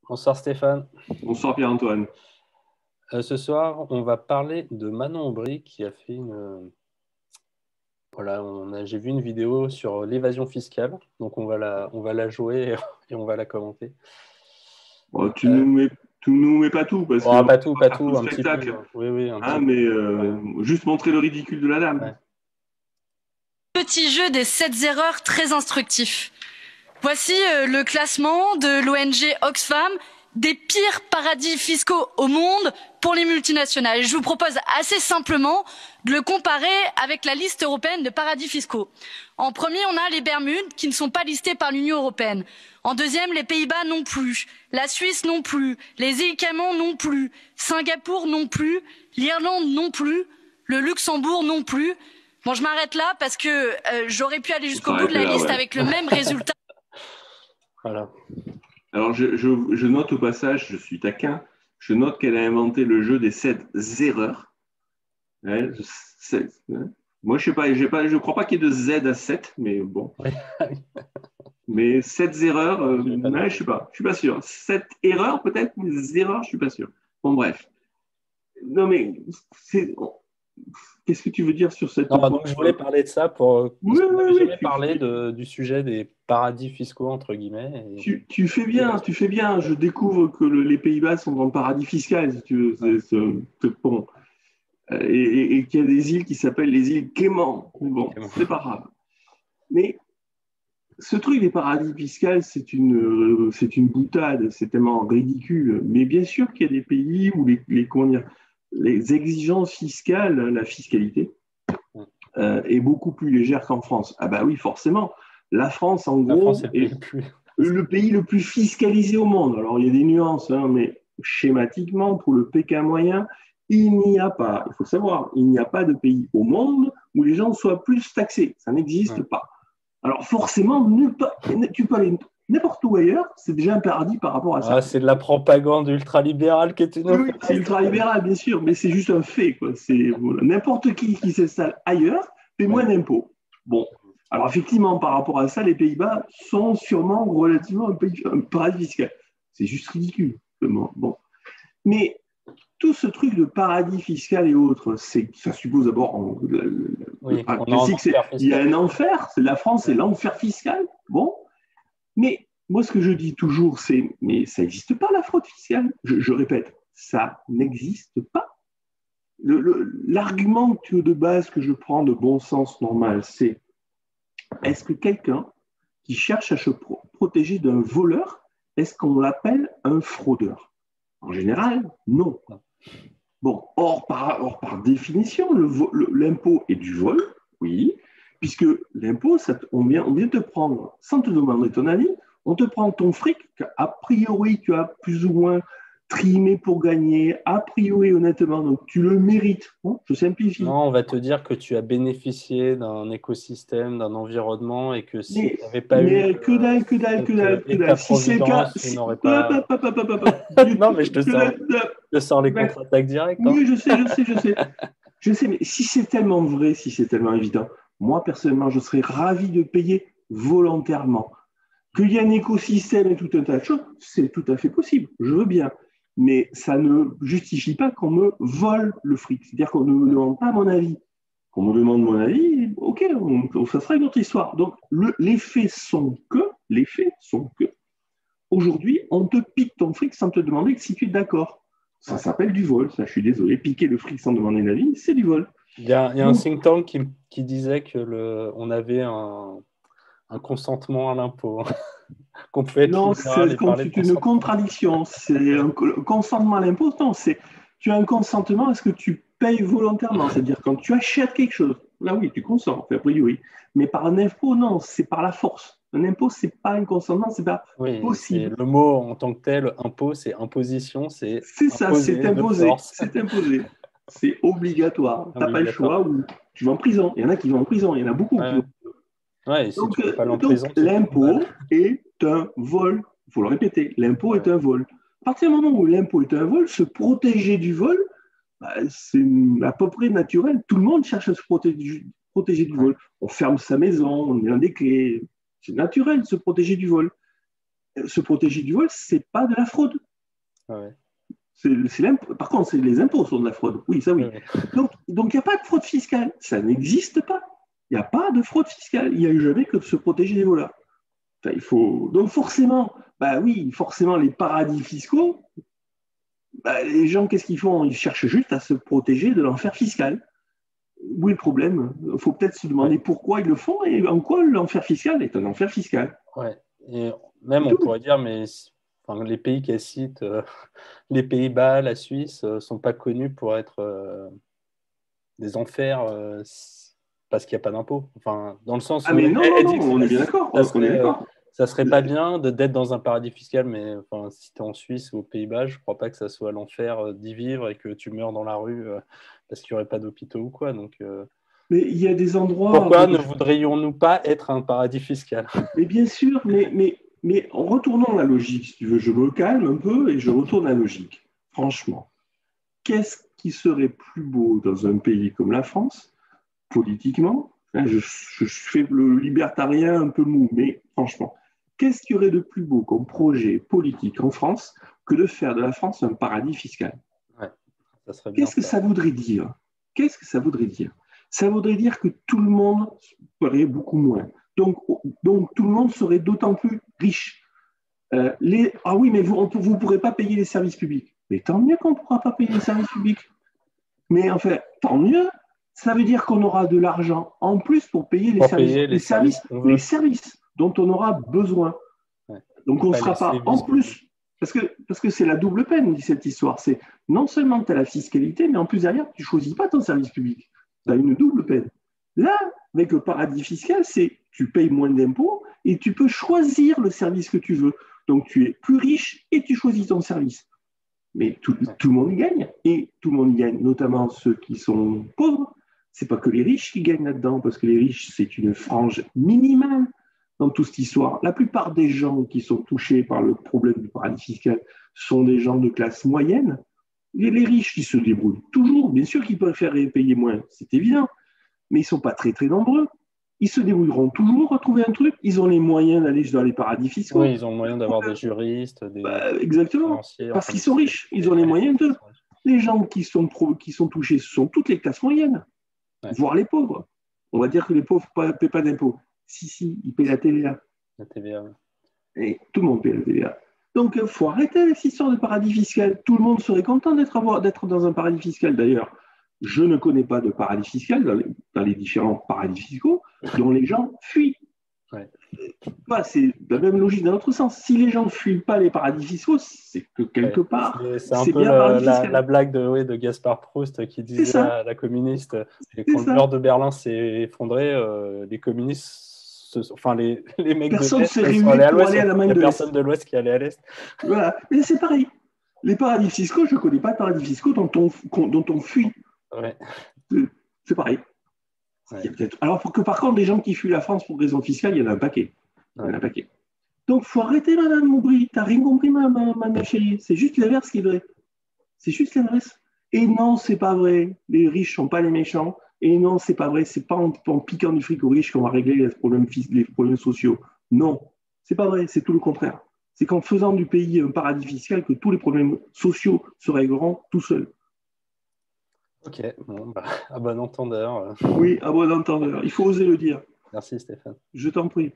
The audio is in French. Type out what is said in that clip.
Bonsoir Stéphane. Bonsoir Pierre-Antoine. Ce soir, on va parler de Manon Aubry qui a fait Voilà, j'ai vu une vidéo sur l'évasion fiscale, donc on va la jouer et on va la commenter. Bon, tu nous mets pas tout parce Bon, qu'on pas tout, va faire tout le un petit peu. spectacle. Oui, oui, un Hein, petit peu. mais Ouais. juste montrer le ridicule de la dame. Ouais. Petit jeu des 7 erreurs très instructif. Voici le classement de l'ONG Oxfam des pires paradis fiscaux au monde pour les multinationales. Je vous propose assez simplement de le comparer avec la liste européenne de paradis fiscaux. En premier, on a les Bermudes qui ne sont pas listés par l'Union européenne. En deuxième, les Pays-Bas non plus, la Suisse non plus, les îles Caïmans non plus, Singapour non plus, l'Irlande non plus, le Luxembourg non plus. Bon, je m'arrête là parce que j'aurais pu aller jusqu'au bout de la liste avec le même résultat. Voilà. Alors je note au passage, je suis taquin, je note qu'elle a inventé le jeu des 7 erreurs. Ouais, moi je sais pas, je crois pas qu'il y ait de Z à 7, mais bon. Mais 7 erreurs, je sais pas, je suis pas sûr. 7 erreurs peut-être, mais erreurs, je suis pas sûr. Bon bref. Non mais qu'est-ce que tu veux dire sur cette... Non, donc je voulais parler de ça parce qu'on n'avait jamais parlé du sujet des paradis fiscaux, entre guillemets. Tu fais bien, tu fais bien. Je découvre que les Pays-Bas sont dans le paradis fiscal, si tu veux. Bon. Et qu'il y a des îles qui s'appellent les îles Caïmans. Bon, c'est pas grave. Mais ce truc des paradis fiscaux, c'est une boutade, c'est tellement ridicule. Mais bien sûr qu'il y a des pays où les exigences fiscales, la fiscalité, est beaucoup plus légère qu'en France. Ah bah oui, forcément. La France, en gros, est le pays le plus fiscalisé au monde. Alors, il y a des nuances, hein, mais schématiquement, pour le Pékin moyen, il n'y a pas, il faut savoir, il n'y a pas de pays au monde où les gens soient plus taxés. Ça n'existe pas. Alors, forcément, tu peux aller n'importe où ailleurs, c'est déjà un paradis par rapport à ça. Ah, c'est de la propagande ultralibérale qui est une... Oui, c'est ultralibéral, bien sûr, mais c'est juste un fait, quoi. Voilà. N'importe qui s'installe ailleurs paie moins d'impôts. Bon, alors effectivement, par rapport à ça, les Pays-Bas sont sûrement relativement un paradis fiscal. C'est juste ridicule. Bon. Mais tout ce truc de paradis fiscal et autres, ça suppose d'abord il y a un enfer, la France, c'est l'enfer fiscal. Bon, mais moi, ce que je dis toujours, mais ça n'existe pas, la fraude fiscale. Je répète, ça n'existe pas. L'argument de base que je prends de bon sens normal, c'est: est-ce que quelqu'un qui cherche à se protéger d'un voleur, est-ce qu'on l'appelle un fraudeur? En général, non. Bon, or par définition, l'impôt est du vol, oui, puisque l'impôt, on vient te prendre, sans te demander ton avis, on te prend ton fric qu'a priori tu as plus ou moins trimé pour gagner, a priori honnêtement, donc tu le mérites. Bon, je simplifie. Non, on va te dire que tu as bénéficié d'un écosystème, d'un environnement et que si tu n'avais pas eu... Que dalle. Si c'est le cas... tu n'aurais pas... Non, mais je te sors les contre-attaques directes. Oui, je sais, mais si c'est tellement vrai, si c'est tellement évident, moi, personnellement, je serais ravi de payer volontairement. Qu'il y ait un écosystème et tout un tas de choses, c'est tout à fait possible, je veux bien. Mais ça ne justifie pas qu'on me vole le fric. C'est-à-dire qu'on ne me demande pas mon avis. Qu'on me demande mon avis, ok, ça sera une autre histoire. Donc, les faits sont que, aujourd'hui, on te pique ton fric sans te demander si tu es d'accord. Ça s'appelle du vol, ça, je suis désolé. Piquer le fric sans demander l'avis, c'est du vol. Il y a un think tank qui disait qu'on avait un consentement à l'impôt. Qu'on pouvait être non, c'est une contradiction. C'est un consentement à l'impôt. Non, tu as un consentement à ce que tu payes volontairement. C'est-à-dire quand tu achètes quelque chose, là oui, tu consens, a priori. Mais par un impôt, non, c'est par la force. Un impôt, c'est pas un consentement, c'est pas possible. Le mot en tant que tel, impôt, c'est imposition, c'est ça, c'est imposé. C'est imposé. C'est obligatoire. Tu n'as pas le choix ou tu vas en prison. Il y en a qui vont en prison. Il y en a beaucoup qui vont. Ouais, si donc, tu peux pas aller en prison, l'impôt est un vol. Il faut le répéter, l'impôt est un vol. À partir du moment où l'impôt est un vol, se protéger du vol, c'est à peu près naturel. Tout le monde cherche à se protéger du vol. On ferme sa maison, on met des clés. C'est naturel de se protéger du vol. se protéger du vol, c'est pas de la fraude. Ouais. Par contre, les impôts sont de la fraude. Oui, ça oui. Ouais. Donc, il n'y a pas de fraude fiscale. Ça n'existe pas. Il n'y a pas de fraude fiscale. Il n'y a jamais que de se protéger des voleurs. Enfin, donc, forcément, forcément, les paradis fiscaux, les gens, qu'est-ce qu'ils font? Ils cherchent juste à se protéger de l'enfer fiscal. Où est le problème? Il faut peut-être se demander pourquoi ils le font et en quoi l'enfer fiscal est un enfer fiscal. Ouais. Et même, on pourrait dire, mais les pays qu'elle cite, les Pays-Bas, la Suisse, ne sont pas connus pour être des enfers parce qu'il n'y a pas d'impôt. Enfin, dans le sens où mais non, elle dit que on est bien d'accord. ça serait pas bien d'être dans un paradis fiscal, mais si tu es en Suisse ou aux Pays-Bas, je ne crois pas que ça soit l'enfer d'y vivre et que tu meurs dans la rue parce qu'il n'y aurait pas d'hôpitaux ou quoi. Donc, mais il y a des endroits... Pourquoi ne voudrions-nous pas être un paradis fiscal? Mais bien sûr, mais en retournant la logique, si tu veux, je me calme un peu et je retourne la logique. Franchement, qu'est-ce qui serait plus beau dans un pays comme la France, politiquement? Je fais le libertarien un peu mou, mais franchement, qu'est-ce qu'il y aurait de plus beau comme projet politique en France que de faire de la France un paradis fiscal? Ouais, ça serait bien. Qu'est-ce que ça voudrait dire? Qu'est-ce que ça voudrait dire? Ça voudrait dire que tout le monde ferait beaucoup moins. Donc tout le monde serait d'autant plus riche. Ah oui, mais vous ne pourrez pas payer les services publics. Mais tant mieux qu'on ne pourra pas payer les services publics. Mais en fait, tant mieux. Ça veut dire qu'on aura de l'argent en plus pour payer les services dont on aura besoin. Ouais. Donc on ne sera pas en plus. Parce que c'est la double peine, dit cette histoire. C'est non seulement tu as la fiscalité, mais en plus derrière, tu ne choisis pas ton service public. Tu as une double peine. Là, avec le paradis fiscal, c'est tu payes moins d'impôts et tu peux choisir le service que tu veux. Donc tu es plus riche et tu choisis ton service. Mais tout le monde y gagne. Et tout le monde y gagne, notamment ceux qui sont pauvres. Ce n'est pas que les riches qui gagnent là-dedans, parce que les riches, c'est une frange minimale dans toute cette histoire. La plupart des gens qui sont touchés par le problème du paradis fiscal sont des gens de classe moyenne. Les riches, ils se débrouillent toujours. Bien sûr qu'ils préfèrent payer moins, c'est évident. Mais ils ne sont pas très, très nombreux. Ils se débrouilleront toujours à trouver un truc. Ils ont les moyens d'aller dans les paradis fiscaux. Oui, ils ont le moyen d'avoir des juristes, exactement. Parce qu'ils sont riches. Ils ont les moyens de... Les gens qui sont touchés, ce sont toutes les classes moyennes, voire les pauvres. On va dire que les pauvres ne paient pas d'impôts. Si, ils paient la TVA. La TVA, oui. Et tout le monde paie la TVA. Donc, il faut arrêter cette histoire de paradis fiscal. Tout le monde serait content d'être dans un paradis fiscal. D'ailleurs, je ne connais pas de paradis fiscal dans les différents paradis fiscaux dont les gens fuient. Ouais. C'est la même logique dans l'autre sens. Si les gens ne fuient pas les paradis fiscaux, c'est que quelque part, c'est un peu la blague de Gaspard Proust qui disait à la communiste, quand le mur de Berlin s'est effondré, les communistes, les mecs personne de l'Est sont allés à l'Ouest, il n'y a personne de l'Ouest qui allait à l'Est. Voilà, mais c'est pareil. Les paradis fiscaux, je ne connais pas de paradis fiscaux dont on fuit. Ouais. C'est pareil. Ouais. Alors que par contre, les gens qui fuient la France pour raison fiscale, il y en a un paquet. Donc, il faut arrêter, Madame Moubry. Tu n'as rien compris, ma chérie. C'est juste l'inverse qui est vrai. C'est juste l'inverse. Et non, c'est pas vrai. Les riches ne sont pas les méchants. Et non, c'est pas vrai. C'est pas en piquant du fric aux riches qu'on va régler les problèmes sociaux. Non, c'est pas vrai. C'est tout le contraire. C'est qu'en faisant du pays un paradis fiscal que tous les problèmes sociaux se régleront tout seuls. Ok, à bon entendeur. Oui, à bon entendeur. Il faut oser le dire. Merci Stéphane. Je t'en prie.